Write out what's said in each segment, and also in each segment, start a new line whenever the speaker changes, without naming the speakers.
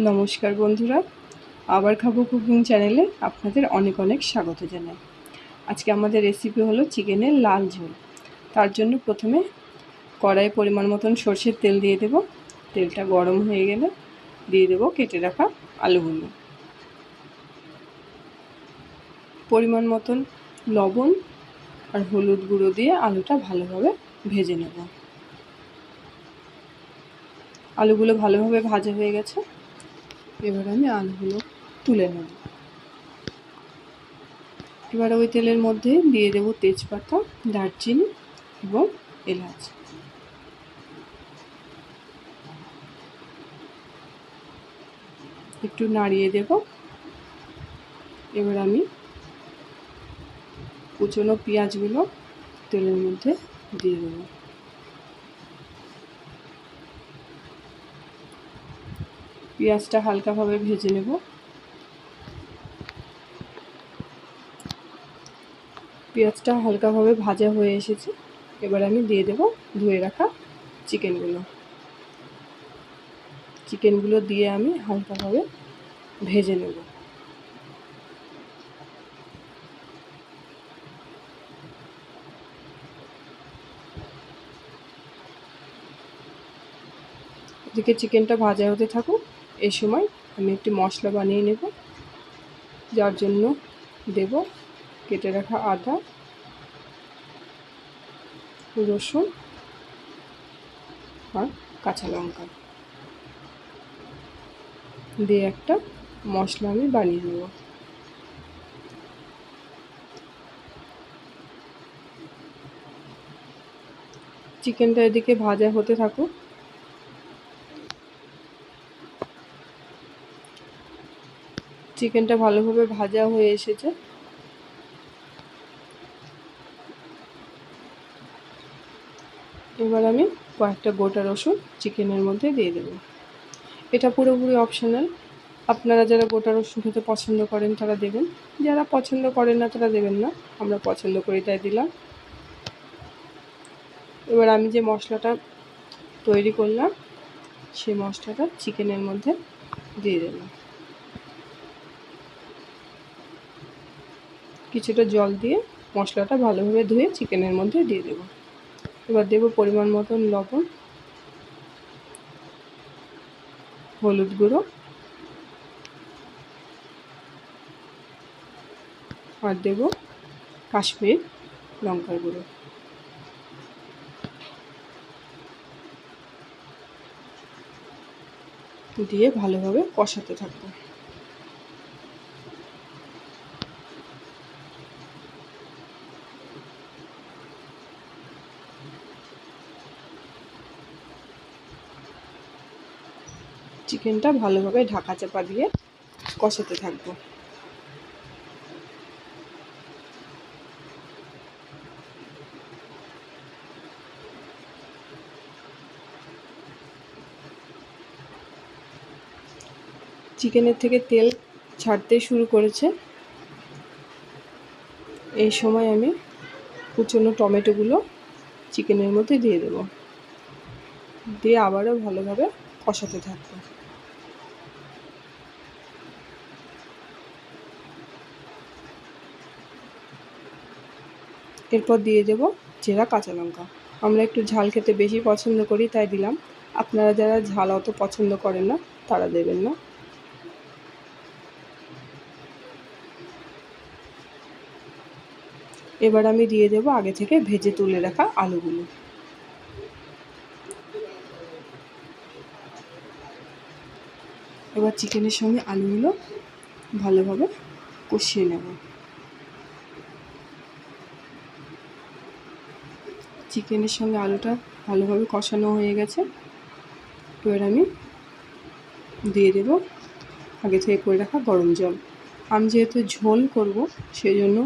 নমস্কার বন্ধুরা, আবার খাবো কুকিং চ্যানেলে আপনাদের অনেক অনেক স্বাগত জানাই। আজকে আমাদের রেসিপি হলো চিকেনের লাল ঝোল। তার জন্য প্রথমে কড়াইয়ে পরিমাণ মতন সরষের তেল দিয়ে দেব। তেলটা গরম হয়ে গেলে দিয়ে দেব কেটে রাখা আলুগুলো। পরিমাণ মতন লবণ আর হলুদ গুঁড়ো দিয়ে আলুটা ভালোভাবে ভেজে নেব। আলুগুলো ভালোভাবে ভাজা হয়ে গেছে, এবার আমি আলুগুলো তুলে নেব। এবার ওই তেলের মধ্যে দিয়ে দেব তেজপাতা, দারচিনি এবং এলাচ। একটু নাড়িয়ে দেব। এবার আমি কুচনো পেঁয়াজগুলো তেলের মধ্যে দিয়ে দেব। পেঁয়াজটা হালকাভাবে ভেজে নেব। পেঁয়াজটা হালকাভাবে ভাজা হয়ে এসেছে, এবার আমি দিয়ে দেব ধুয়ে রাখা চিকেনগুলো দিয়ে আমি হালকাভাবে ভেজে নেব। এদিকে চিকেনটা ভাজা হতে থাকুক, এই সময় আমি একটি মশলা বানিয়ে নেব, যার জন্য দেব কেটে রাখা আদা, রসুন আর কাঁচা লঙ্কা দিয়ে একটা মশলা আমি বানিয়ে নেব। চিকেনটা এদিকে ভাজা হতে থাকুক। চিকেনটা ভালোভাবে ভাজা হয়ে এসেছে, এবার আমি কয়েকটা গোটা রসুন চিকেনের মধ্যে দিয়ে দেব। এটা পুরোপুরি অপশনাল, আপনারা যারা গোটা রসুন খেতে পছন্দ করেন তারা দেবেন, যারা পছন্দ করেন না তারা দেবেন না। আমরা পছন্দ করি তাই দিলাম। এবার আমি যে মশলাটা তৈরি করলাম সেই মশলাটা চিকেনের মধ্যে দিয়ে দেব। কিছুটা জল দিয়ে মশলাটা ভালোভাবে ধুয়ে চিকেনের মধ্যে দিয়ে দেব। এবার দেব পরিমাণ মতন লবণ, হলুদ গুঁড়ো আর দেব কাশ্মীর লঙ্কার গুঁড়ো। দিয়ে ভালোভাবে কষাতে থাকবো। চিকেনটা ভালোভাবে ঢাকা চাপা দিয়ে কষাতে থাকবো। চিকেনের থেকে তেল ছাড়তে শুরু করেছে, এই সময় আমি কুচনো টমেটোগুলো চিকেনের মধ্যে দিয়ে দেব। দিয়ে আবারও ভালোভাবে কষাতে থাকবো। এরপর দিয়ে দেব চেরা কাঁচা লঙ্কা। আমরা একটু ঝাল খেতে বেশি পছন্দ করি তাই দিলাম, আপনারা যারা ঝাল অত পছন্দ করেন না তারা দেবেন না। এবার আমি দিয়ে দেব আগে থেকে ভেজে তুলে রাখা আলুগুলো। এবার চিকেনের সঙ্গে আলুগুলো ভালোভাবে কষিয়ে নেব। চিকেনের সঙ্গে আলুটা ভালোভাবে কষানো হয়ে গেছে, এবার আমি দিয়ে দেব আগে থেকে করে রাখা গরম জল। আমি যেহেতু ঝোল করব সেই জন্য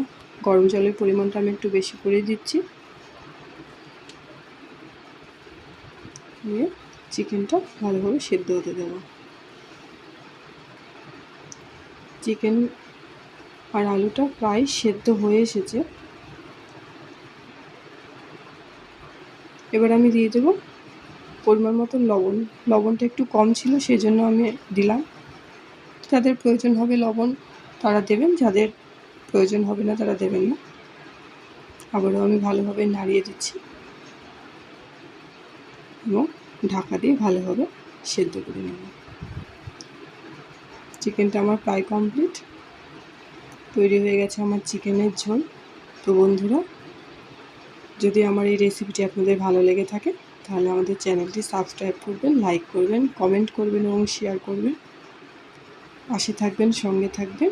গরম জলের পরিমাণটা আমি একটু বেশি করে দিচ্ছি। দিয়ে চিকেনটা ভালোভাবে সেদ্ধ হতে দেব। চিকেন আর আলুটা প্রায় সেদ্ধ হয়ে এসেছে, এবার আমি দিয়ে দেব পরিমাণ মতো লবণ। লবণটা একটু কম ছিল সেই জন্য আমি দিলাম, যাদের প্রয়োজন হবে লবণ তারা দেবেন, যাদের প্রয়োজন হবে না তারা দেবেন না। আবারও আমি ভালোভাবে নাড়িয়ে দিচ্ছি এবং ঢাকা দিয়ে ভালোভাবে সেদ্ধ করে নেব। চিকেনটা আমার প্রায় কমপ্লিট, তৈরি হয়ে গেছে আমার চিকেনের ঝোল। তো বন্ধুরা, যদি আমার এই রেসিপিটি আপনাদের ভালো লেগে থাকে তাহলে আমাদের চ্যানেলটি সাবস্ক্রাইব করবেন, লাইক করবেন, কমেন্ট করবেন এবং শেয়ার করবেন। পাশে থাকবেন, সঙ্গে থাকবেন।